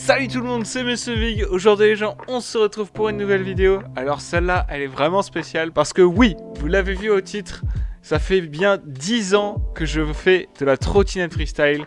Salut tout le monde, c'est Monsieur Vig. Aujourd'hui les gens, on se retrouve pour une nouvelle vidéo. Alors celle-là, elle est vraiment spéciale parce que oui, vous l'avez vu au titre, ça fait bien 10 ans que je fais de la trottinette freestyle.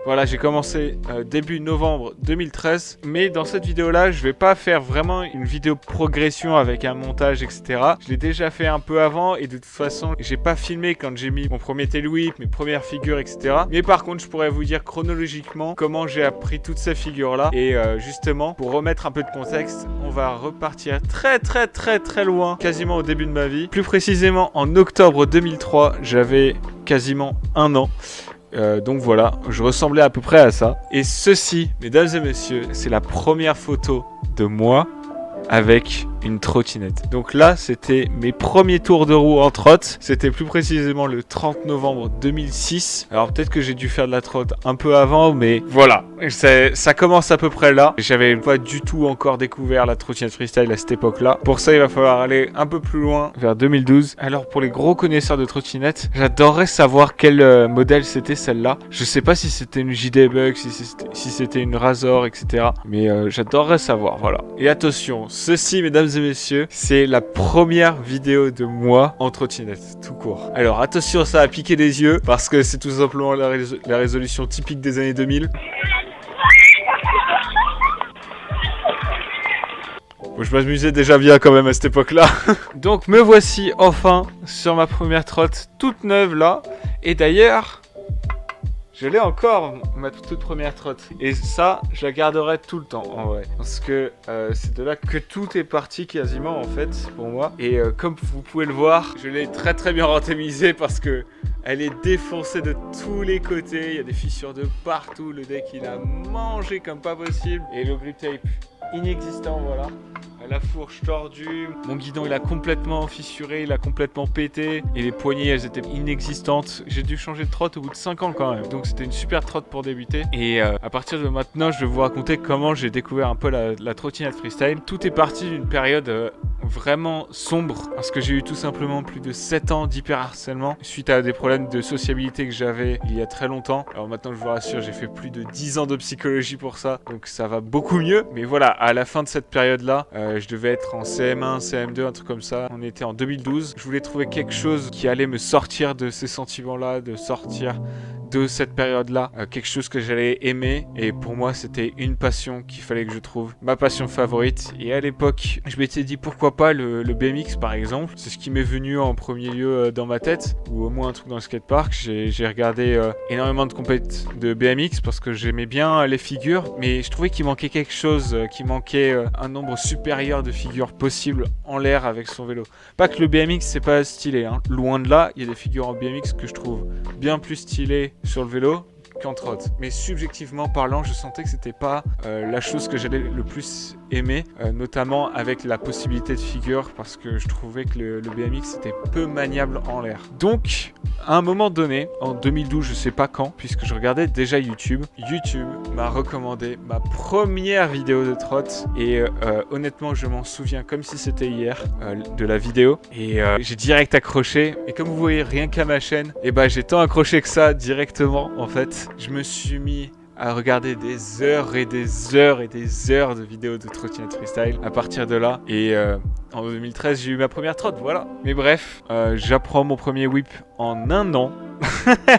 Voilà, j'ai commencé début novembre 2013. Mais dans cette vidéo-là, je vais pas faire vraiment une vidéo progression avec un montage, etc. Je l'ai déjà fait un peu avant et de toute façon, j'ai pas filmé quand j'ai mis mon premier tail whip, mes premières figures, etc. Mais par contre, je pourrais vous dire chronologiquement comment j'ai appris toutes ces figures-là. Et justement, pour remettre un peu de contexte, on va repartir très loin, quasiment au début de ma vie. Plus précisément, en octobre 2003, j'avais quasiment 1 an. Donc voilà, je ressemblais à peu près à ça. Et ceci, mesdames et messieurs, c'est la première photo de moi avec une trottinette. Donc là, c'était mes premiers tours de roue en trotte. C'était plus précisément le 30 novembre 2006. Alors peut-être que j'ai dû faire de la trotte un peu avant, mais voilà. Ça commence à peu près là. J'avais pas du tout encore découvert la trottinette freestyle à cette époque-là. Pour ça, il va falloir aller un peu plus loin, vers 2012. Alors pour les gros connaisseurs de trottinette, j'adorerais savoir quel modèle c'était celle-là. Je sais pas si c'était une JD Bug, si c'était une Razor, etc. Mais j'adorerais savoir, voilà. Et attention, ceci, mesdames et messieurs, c'est la première vidéo de moi en trottinette, tout court. Alors attention, ça a piqué les yeux, parce que c'est tout simplement la résolution typique des années 2000. Bon, je m'amusais déjà bien quand même à cette époque-là. Donc me voici enfin sur ma première trotte toute neuve là. Et d'ailleurs, je l'ai encore, ma toute première trotte. Et ça, je la garderai tout le temps, en vrai. Parce que c'est de là que tout est parti quasiment, en fait, pour moi. Et comme vous pouvez le voir, je l'ai très bien rentabilisée parce que elle est défoncée de tous les côtés. Il y a des fissures de partout. Le deck, il a mangé comme pas possible. Et le grip tape, inexistant, voilà. La fourche tordue, mon guidon il a complètement fissuré, il a complètement pété et les poignées elles étaient inexistantes. J'ai dû changer de trotte au bout de 5 ans quand même, donc c'était une super trotte pour débuter. Et à partir de maintenant je vais vous raconter comment j'ai découvert un peu la trottinette freestyle. Tout est parti d'une période vraiment sombre parce que j'ai eu tout simplement plus de 7 ans d'hyperharcèlement suite à des problèmes de sociabilité que j'avais il y a très longtemps. Alors maintenant je vous rassure, j'ai fait plus de 10 ans de psychologie pour ça, donc ça va beaucoup mieux. Mais voilà, à la fin de cette période là, je devais être en CM1, CM2, un truc comme ça. On était en 2012. Je voulais trouver quelque chose qui allait me sortir de ces sentiments-là, de sortir de cette période-là, quelque chose que j'allais aimer. Et pour moi, c'était une passion qu'il fallait que je trouve, ma passion favorite. Et à l'époque, je m'étais dit pourquoi pas le BMX par exemple. C'est ce qui m'est venu en premier lieu dans ma tête, ou au moins un truc dans le skatepark. J'ai regardé énormément de compètes de BMX parce que j'aimais bien les figures, mais je trouvais qu'il manquait quelque chose, qu'il manquait un nombre supérieur de figures possibles en l'air avec son vélo. Pas que le BMX c'est pas stylé, hein. Loin de là, il y a des figures en BMX que je trouve bien plus stylées sur le vélo qu'en trotte. Mais subjectivement parlant, je sentais que c'était pas la chose que j'allais le plus aimer, notamment avec la possibilité de figure, parce que je trouvais que le BMX était peu maniable en l'air. Donc, à un moment donné, en 2012, je sais pas quand, puisque je regardais déjà YouTube, YouTube m'a recommandé ma première vidéo de trotte, et honnêtement, je m'en souviens comme si c'était hier, de la vidéo, et j'ai direct accroché, et comme vous voyez, rien qu'à ma chaîne, et bah j'ai tant accroché que ça directement, en fait. Je me suis mis à regarder des heures et des heures et des heures de vidéos de trottinette freestyle à partir de là. Et en 2013, j'ai eu ma première trotte, voilà. Mais bref, j'apprends mon premier whip en 1 an.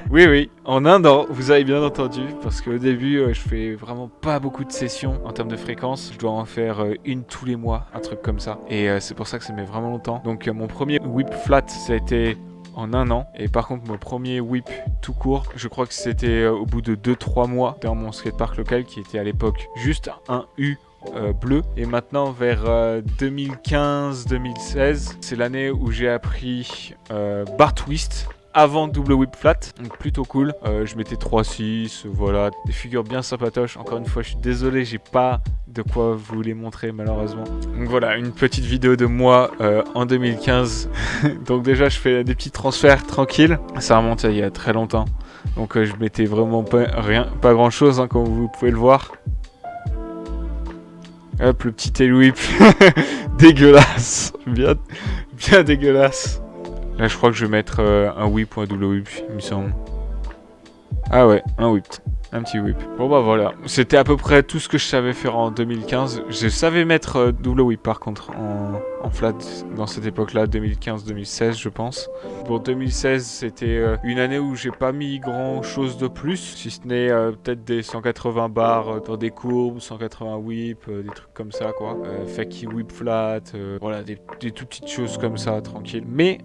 Oui, en 1 an, vous avez bien entendu, parce qu'au début, je fais vraiment pas beaucoup de sessions en termes de fréquence. Je dois en faire une tous les mois, un truc comme ça. Et c'est pour ça que ça met vraiment longtemps. Donc mon premier whip flat, ça a été en 1 an. Et par contre, mon premier whip tout court, je crois que c'était au bout de 2-3 mois dans mon skatepark local qui était à l'époque juste un U bleu. Et maintenant vers 2015-2016, c'est l'année où j'ai appris bar twist avant double whip flat, donc plutôt cool. Je mettais 3-6, voilà, des figures bien sympatoches. Encore une fois, je suis désolé, j'ai pas de quoi vous les montrer malheureusement. Donc voilà, une petite vidéo de moi en 2015. Donc déjà, je fais des petits transferts tranquilles. Ça remonte à il y a très longtemps. Donc je mettais vraiment pas grand chose, hein, comme vous pouvez le voir. Hop, le petit tail whip. Dégueulasse. Bien dégueulasse. Là, je crois que je vais mettre un whip ou un double whip, il me semble. Ah ouais, un whip. Un petit whip. Bon bah voilà, c'était à peu près tout ce que je savais faire en 2015. Je savais mettre double whip par contre en flat dans cette époque-là, 2015-2016 je pense. Pour 2016, c'était une année où j'ai pas mis grand chose de plus, si ce n'est peut-être des 180 bars dans des courbes, 180 whip, des trucs comme ça quoi. Fakie whip flat, voilà, des tout petites choses comme ça, tranquille. Mais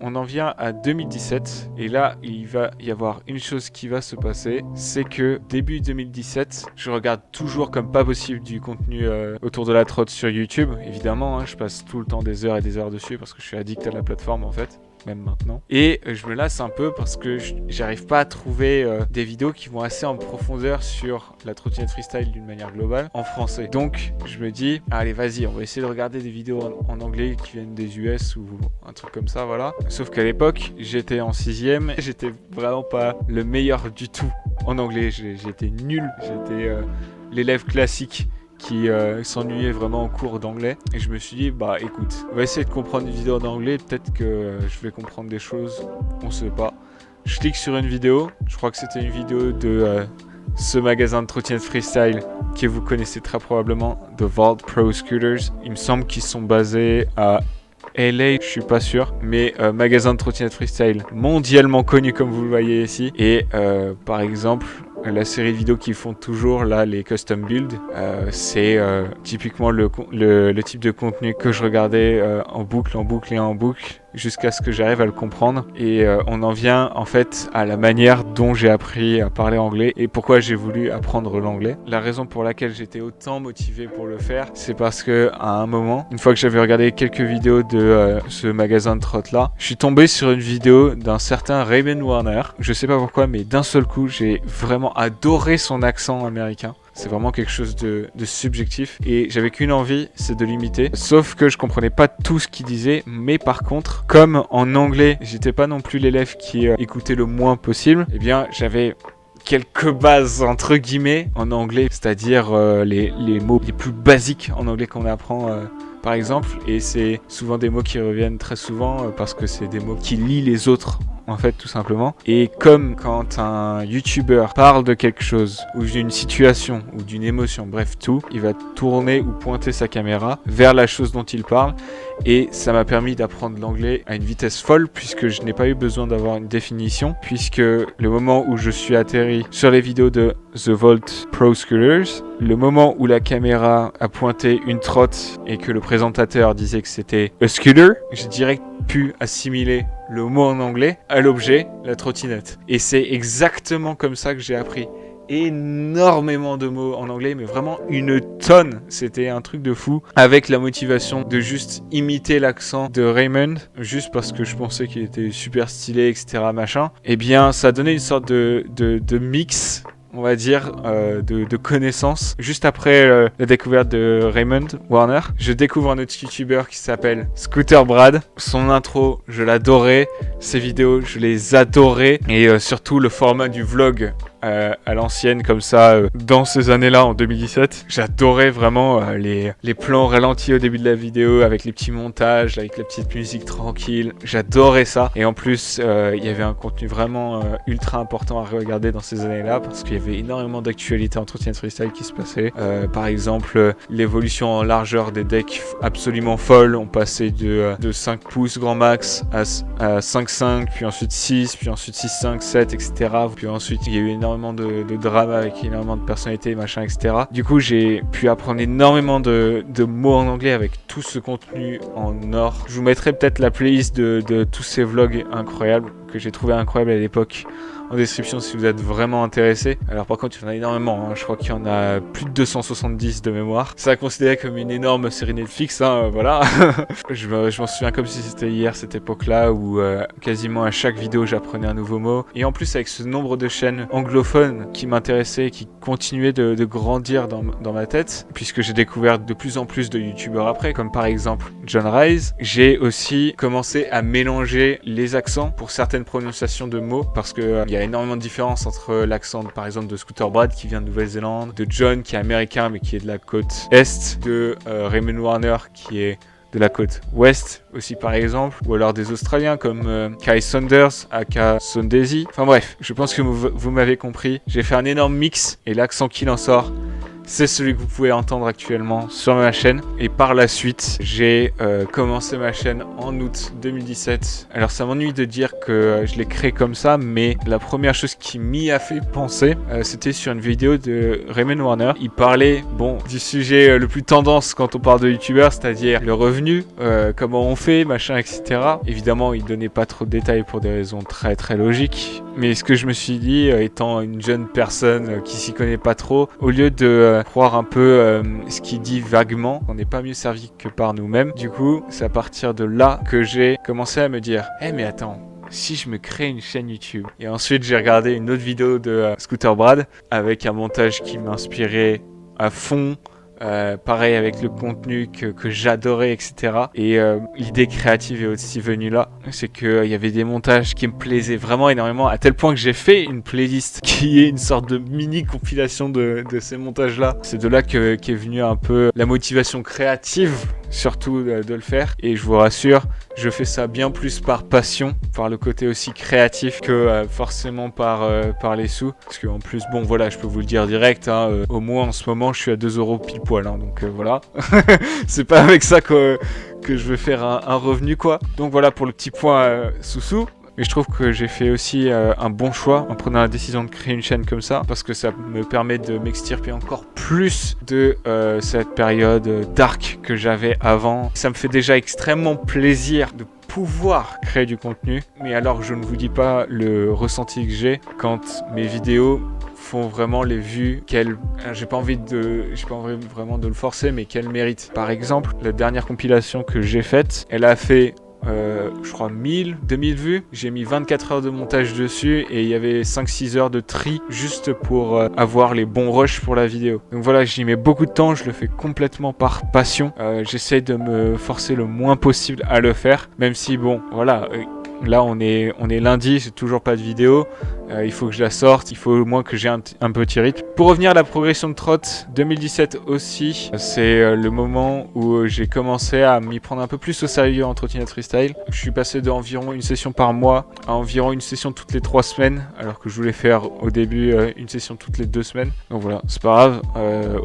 on en vient à 2017 et là il va y avoir une chose qui va se passer, c'est que début 2017 je regarde toujours comme pas possible du contenu autour de la trotte sur YouTube, évidemment hein, je passe tout le temps des heures et des heures dessus parce que je suis addict à la plateforme en fait, même maintenant. Et je me lasse un peu parce que j'arrive pas à trouver des vidéos qui vont assez en profondeur sur la trottinette freestyle d'une manière globale en français. Donc je me dis, allez vas-y, on va essayer de regarder des vidéos en anglais qui viennent des US ou un truc comme ça, voilà. Sauf qu'à l'époque, j'étais en 6ème, j'étais vraiment pas le meilleur du tout en anglais, j'étais nul, j'étais l'élève classique qui s'ennuyait vraiment en cours d'anglais, et je me suis dit bah écoute, on va essayer de comprendre une vidéo en anglais, peut-être que je vais comprendre des choses, on sait pas. Je clique sur une vidéo, je crois que c'était une vidéo de ce magasin de trottinette freestyle que vous connaissez très probablement, The Vault Pro Scooters. Il me semble qu'ils sont basés à LA, je suis pas sûr, mais magasin de trottinette freestyle mondialement connu comme vous le voyez ici. Et par exemple, la série de vidéos qu'ils font toujours, là, les custom builds, c'est typiquement le type de contenu que je regardais en boucle et en boucle, jusqu'à ce que j'arrive à le comprendre. Et on en vient en fait à la manière dont j'ai appris à parler anglais et pourquoi j'ai voulu apprendre l'anglais. La raison pour laquelle j'étais autant motivé pour le faire, c'est parce que à un moment, une fois que j'avais regardé quelques vidéos de ce magasin de trotte là, je suis tombé sur une vidéo d'un certain Raymond Warner. Je sais pas pourquoi, mais d'un seul coup, j'ai vraiment adoré son accent américain. C'est vraiment quelque chose de subjectif et j'avais qu'une envie, c'est de l'imiter. Sauf que je comprenais pas tout ce qu'il disait, mais par contre, comme en anglais, j'étais pas non plus l'élève qui écoutait le moins possible, eh bien j'avais quelques bases entre guillemets en anglais, c'est-à-dire les mots les plus basiques en anglais qu'on apprend par exemple, et c'est souvent des mots qui reviennent très souvent parce que c'est des mots qui lient les autres en fait tout simplement. Et comme quand un YouTuber parle de quelque chose ou d'une situation ou d'une émotion, bref tout, il va tourner ou pointer sa caméra vers la chose dont il parle, et ça m'a permis d'apprendre l'anglais à une vitesse folle puisque je n'ai pas eu besoin d'avoir une définition, puisque le moment où je suis atterri sur les vidéos de The Vault Pro Scooters, le moment où la caméra a pointé une trotte et que le présentateur disait que c'était a scooter, j'ai direct pu assimiler le mot en anglais à l'objet, la trottinette. Et c'est exactement comme ça que j'ai appris énormément de mots en anglais, mais vraiment une tonne. C'était un truc de fou, avec la motivation de juste imiter l'accent de Raymond, juste parce que je pensais qu'il était super stylé, etc. machin. Et bien, ça donnait une sorte de mix, on va dire, de connaissances. Juste après la découverte de Raymond Warner, je découvre un autre YouTuber qui s'appelle Scooter Brad. Son intro, je l'adorais. Ses vidéos, je les adorais. Et surtout le format du vlog à l'ancienne comme ça dans ces années-là en 2017. J'adorais vraiment les plans ralentis au début de la vidéo avec les petits montages, avec la petite musique tranquille. J'adorais ça. Et en plus, il y avait un contenu vraiment ultra important à regarder dans ces années-là parce qu'il y avait énormément d'actualités en trottinette freestyle qui se passaient. Par exemple, l'évolution en largeur des decks absolument folle. On passait de 5 pouces grand max à 5,5, puis ensuite 6, puis ensuite 6,5, 7, etc. Puis ensuite, il y a eu énormément de drama avec énormément de personnalités, machin, etc. Du coup, j'ai pu apprendre énormément de mots en anglais avec tout ce contenu en or. Je vous mettrai peut-être la playlist de tous ces vlogs incroyables que j'ai trouvé incroyables à l'époque en description si vous êtes vraiment intéressé. Alors par contre il y en a énormément, hein. Je crois qu'il y en a plus de 270 de mémoire. C'est à considérer comme une énorme série Netflix, hein, voilà. je m'en souviens comme si c'était hier, cette époque-là où quasiment à chaque vidéo j'apprenais un nouveau mot. Et en plus avec ce nombre de chaînes anglophones qui m'intéressaient, qui continuaient de grandir dans ma tête, puisque j'ai découvert de plus en plus de youtubeurs après, comme par exemple John Rise, j'ai aussi commencé à mélanger les accents pour certaines prononciations de mots, parce que il y a énormément de différences entre l'accent par exemple de Scooter Brad qui vient de Nouvelle-Zélande, de John qui est américain mais qui est de la côte est, de Raymond Warner qui est de de la côte ouest aussi par exemple, ou alors des Australiens comme Kai Saunders, aka Sondesi. Enfin bref, je pense que vous m'avez compris. J'ai fait un énorme mix et l'accent qu'il en sort, c'est celui que vous pouvez entendre actuellement sur ma chaîne. Et par la suite, j'ai commencé ma chaîne en août 2017. Alors ça m'ennuie de dire que je l'ai créé comme ça, mais la première chose qui m'y a fait penser, c'était sur une vidéo de Raymond Warner. Il parlait, du sujet le plus tendance quand on parle de youtubeurs, c'est-à-dire le revenu, comment on fait, machin, etc. Évidemment, il donnait pas trop de détails pour des raisons très très logiques. Mais ce que je me suis dit, étant une jeune personne qui s'y connaît pas trop, au lieu de croire un peu ce qu'il dit vaguement, on n'est pas mieux servi que par nous-mêmes. Du coup, c'est à partir de là que j'ai commencé à me dire « mais attends, si je me crée une chaîne YouTube ?» Et ensuite, j'ai regardé une autre vidéo de Scooter Brad avec un montage qui m'inspirait à fond. Pareil avec le contenu que j'adorais, etc. Et l'idée créative est aussi venue là. C'est qu'il y avait des montages qui me plaisaient vraiment énormément, à tel point que j'ai fait une playlist qui est une sorte de mini compilation de ces montages là. C'est de là qu'est venue un peu la motivation créative, surtout de le faire. Et je vous rassure, je fais ça bien plus par passion, par le côté aussi créatif que forcément par les sous. Parce qu'en plus, je peux vous le dire direct, au moins en ce moment je suis à 2 € pile poil, donc voilà. C'est pas avec ça que je veux faire un revenu quoi. Donc voilà pour le petit point sous-sous. Mais je trouve que j'ai fait aussi un bon choix en prenant la décision de créer une chaîne comme ça, parce que ça me permet de m'extirper encore plus de cette période dark que j'avais avant. Ça me fait déjà extrêmement plaisir de pouvoir créer du contenu, mais alors je ne vous dis pas le ressenti que j'ai quand mes vidéos font vraiment les vues qu'elles... J'ai pas envie vraiment de le forcer, mais qu'elles méritent. Par exemple, la dernière compilation que j'ai faite, elle a fait je crois 2000 vues. J'ai mis 24 heures de montage dessus et il y avait 5-6 heures de tri juste pour avoir les bons rushs pour la vidéo. Donc voilà, j'y mets beaucoup de temps, je le fais complètement par passion. J'essaie de me forcer le moins possible à le faire, même si là on est lundi, j'ai toujours pas de vidéo. Il faut que je la sorte, il faut au moins que j'ai un petit rythme. Pour revenir à la progression de trot, 2017 aussi, c'est le moment où j'ai commencé à m'y prendre un peu plus au sérieux en trottinette freestyle. Je suis passé d'environ une session par mois à environ une session toutes les 3 semaines, alors que je voulais faire au début une session toutes les 2 semaines. Donc voilà, c'est pas grave,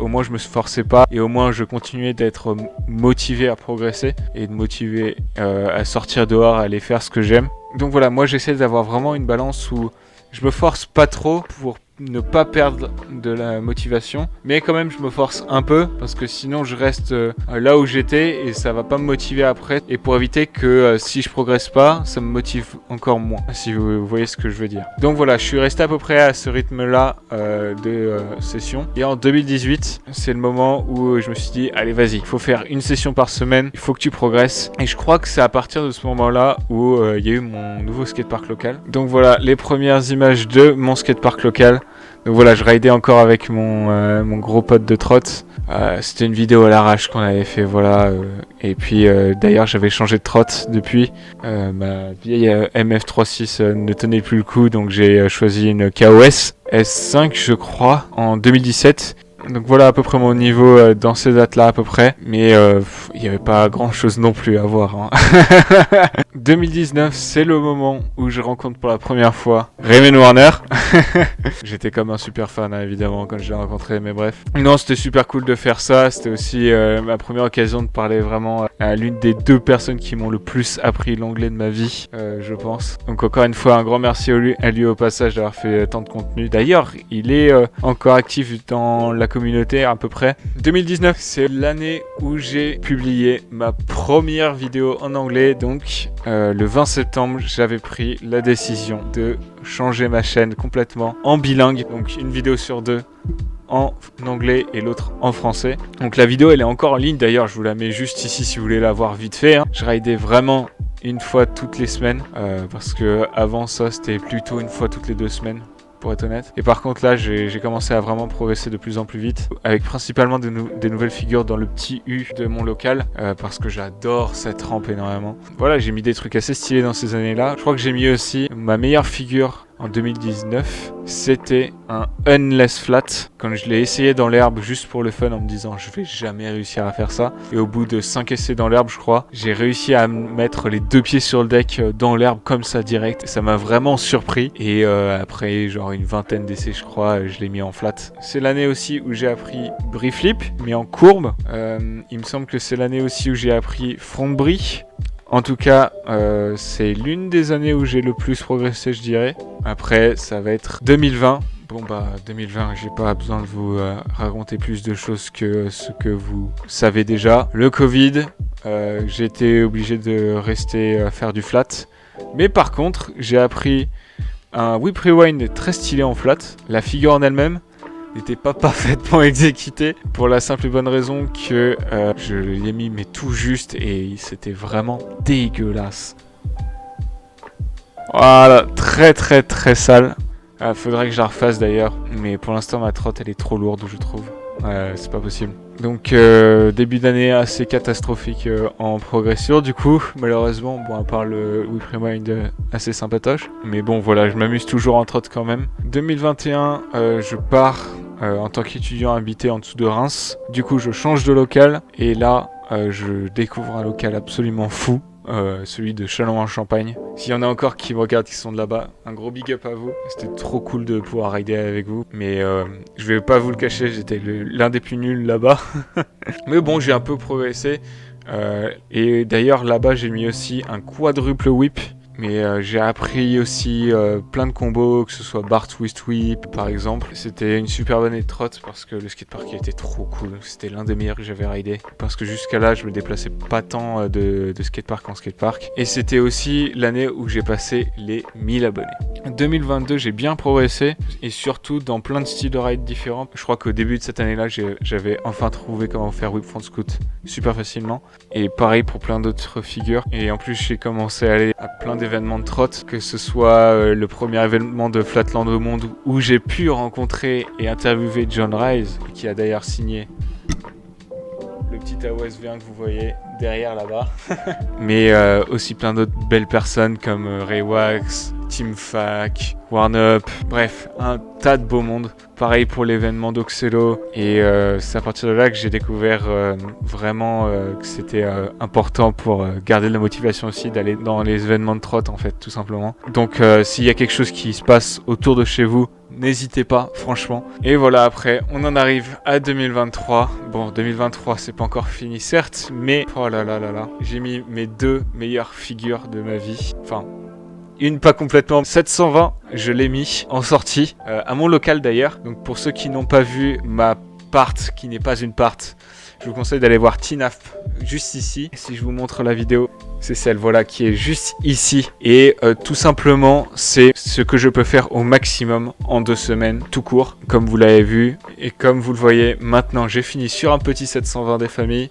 au moins je me forçais pas et au moins je continuais d'être motivé à progresser et de motiver à sortir dehors, à aller faire ce que j'aime. Donc voilà, moi j'essaie d'avoir vraiment une balance où je me force pas trop pour ne pas perdre de la motivation, mais quand même je me force un peu parce que sinon je reste là où j'étais et ça va pas me motiver après, et pour éviter que si je progresse pas, ça me motive encore moins, si vous voyez ce que je veux dire. Donc voilà, je suis resté à peu près à ce rythme là de session, et en 2018 c'est le moment où je me suis dit allez vas-y, il faut faire une session par semaine, il faut que tu progresses, et je crois que c'est à partir de ce moment là où il y a eu mon nouveau skatepark local. Donc voilà les premières images de mon skatepark local. Donc voilà, je raidais encore avec mon gros pote de trot. C'était une vidéo à l'arrache qu'on avait fait, voilà. Et puis d'ailleurs, j'avais changé de trot depuis. Ma vieille MF36 ne tenait plus le coup, donc j'ai choisi une KOS S5, je crois, en 2017. Donc voilà à peu près mon niveau dans ces dates-là à peu près. Mais il n'y avait pas grand-chose non plus à voir. Hein. 2019, c'est le moment où je rencontre pour la première fois Raymond Warner. J'étais comme un super fan, hein, évidemment, quand je l'ai rencontré, mais bref. Non, c'était super cool de faire ça. C'était aussi ma première occasion de parler vraiment à l'une des 2 personnes qui m'ont le plus appris l'anglais de ma vie, je pense. Donc encore une fois, un grand merci à lui au passage d'avoir fait tant de contenu. D'ailleurs, il est encore actif dans la communauté à peu près. 2019, c'est l'année où j'ai publié ma première vidéo en anglais, donc le 20 septembre, j'avais pris la décision de changer ma chaîne complètement en bilingue, donc une vidéo sur 2 en anglais et l'autre en français. Donc la vidéo elle est encore en ligne, d'ailleurs je vous la mets juste ici si vous voulez la voir vite fait. Je raidais vraiment une fois toutes les semaines, parce que avant ça c'était plutôt une fois toutes les 2 semaines. Pour être honnête. Et par contre là j'ai commencé à vraiment progresser de plus en plus vite, avec principalement des nouvelles figures dans le petit U de mon local, parce que j'adore cette rampe énormément. Voilà, j'ai mis des trucs assez stylés dans ces années là. Je crois que j'ai mis aussi ma meilleure figure en 2019, c'était un unless flat. Quand je l'ai essayé dans l'herbe juste pour le fun en me disant je vais jamais réussir à faire ça. Et au bout de 5 essais dans l'herbe, je crois, j'ai réussi à mettre les 2 pieds sur le deck dans l'herbe comme ça direct. Ça m'a vraiment surpris. Et après genre une vingtaine d'essais, je crois, je l'ai mis en flat. C'est l'année aussi où j'ai appris brie flip, mais en courbe. Il me semble que c'est l'année aussi où j'ai appris front brie. En tout cas, c'est l'une des années où j'ai le plus progressé, je dirais. Après, ça va être 2020. Bon bah 2020, j'ai pas besoin de vous raconter plus de choses que ce que vous savez déjà. Le Covid, j'ai été obligé de rester à faire du flat. Mais par contre, j'ai appris un whip rewind très stylé en flat. La figure en elle-même n'était pas parfaitement exécutée pour la simple et bonne raison que je l'ai mis mais tout juste et c'était vraiment dégueulasse. Voilà, très très très sale. Faudrait que je la refasse d'ailleurs, mais pour l'instant ma trotte elle est trop lourde je trouve. C'est pas possible. Donc début d'année assez catastrophique en progression du coup, malheureusement, bon à part le whip rewind assez sympatoche. Mais bon voilà, je m'amuse toujours en trotte quand même. 2021, je pars en tant qu'étudiant habité en dessous de Reims. Du coup je change de local et là je découvre un local absolument fou. Celui de Châlons-en-Champagne. S'il y en a encore qui me regardent, qui sont de là-bas, un gros big up à vous. C'était trop cool de pouvoir rider avec vous. Mais je vais pas vous le cacher, j'étais l'un des plus nuls là-bas. Mais bon, j'ai un peu progressé. Et d'ailleurs, là-bas, j'ai mis aussi un quadruple whip. Mais j'ai appris aussi plein de combos, que ce soit bar twist whip par exemple. C'était une super bonne année de trotte parce que le skatepark était trop cool. C'était l'un des meilleurs que j'avais ridé. Parce que jusqu'à là, je me déplaçais pas tant de skatepark en skatepark. Et c'était aussi l'année où j'ai passé les 1000 abonnés. 2022, j'ai bien progressé et surtout dans plein de styles de ride différents. Je crois qu'au début de cette année-là, j'avais enfin trouvé comment faire whip front scoot super facilement. Et pareil pour plein d'autres figures. Et en plus, j'ai commencé à aller à plein d'événements de trotte, que ce soit le premier événement de Flatland au monde où j'ai pu rencontrer et interviewer John Rise, qui a d'ailleurs signé le petit AOS V1 que vous voyez derrière là-bas. Mais aussi plein d'autres belles personnes comme Ray Wax, Team Fac, Warnup, bref, un tas de beau monde. Pareil pour l'événement d'Oxelo. Et c'est à partir de là que j'ai découvert vraiment que c'était important pour garder de la motivation aussi d'aller dans les événements de trotte en fait, tout simplement. Donc s'il y a quelque chose qui se passe autour de chez vous, n'hésitez pas, franchement. Et voilà, après, on en arrive à 2023. Bon, 2023, c'est pas encore fini, certes, mais oh là là là là, j'ai mis mes 2 meilleures figures de ma vie. Enfin, une pas complètement. 720, je l'ai mis en sortie, à mon local d'ailleurs. Donc pour ceux qui n'ont pas vu ma part, qui n'est pas une part, je vous conseille d'aller voir Tinaf juste ici. Si je vous montre la vidéo, c'est celle voilà qui est juste ici. Et tout simplement, c'est ce que je peux faire au maximum en 2 semaines, tout court, comme vous l'avez vu. Et comme vous le voyez, maintenant j'ai fini sur un petit 720 des familles.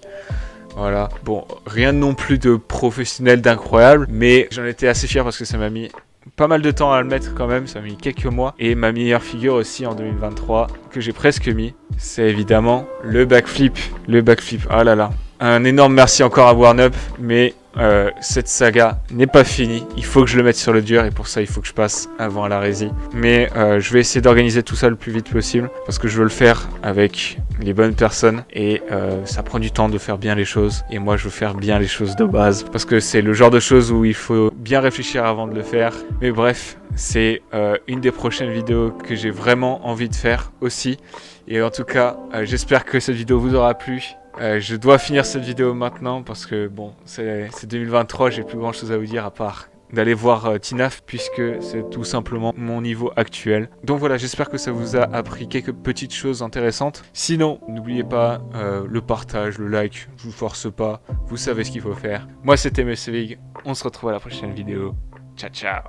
Voilà, bon, rien non plus de professionnel, d'incroyable, mais j'en étais assez fier parce que ça m'a mis pas mal de temps à le mettre quand même, ça m'a mis quelques mois. Et ma meilleure figure aussi en 2023, que j'ai presque mis, c'est évidemment le backflip. Le backflip, ah là là. Un énorme merci encore à Warnup, mais cette saga n'est pas finie. Il faut que je le mette sur le dur et pour ça il faut que je passe avant la résie. Mais je vais essayer d'organiser tout ça le plus vite possible parce que je veux le faire avec les bonnes personnes et ça prend du temps de faire bien les choses et moi je veux faire bien les choses de base parce que c'est le genre de choses où il faut bien réfléchir avant de le faire. Mais bref, c'est une des prochaines vidéos que j'ai vraiment envie de faire aussi. Et en tout cas, j'espère que cette vidéo vous aura plu. Je dois finir cette vidéo maintenant parce que bon, c'est 2023, j'ai plus grand chose à vous dire à part d'aller voir Tinaf puisque c'est tout simplement mon niveau actuel. Donc voilà, j'espère que ça vous a appris quelques petites choses intéressantes. Sinon, n'oubliez pas le partage, le like, je vous force pas, vous savez ce qu'il faut faire. Moi c'était Messevig, on se retrouve à la prochaine vidéo. Ciao ciao.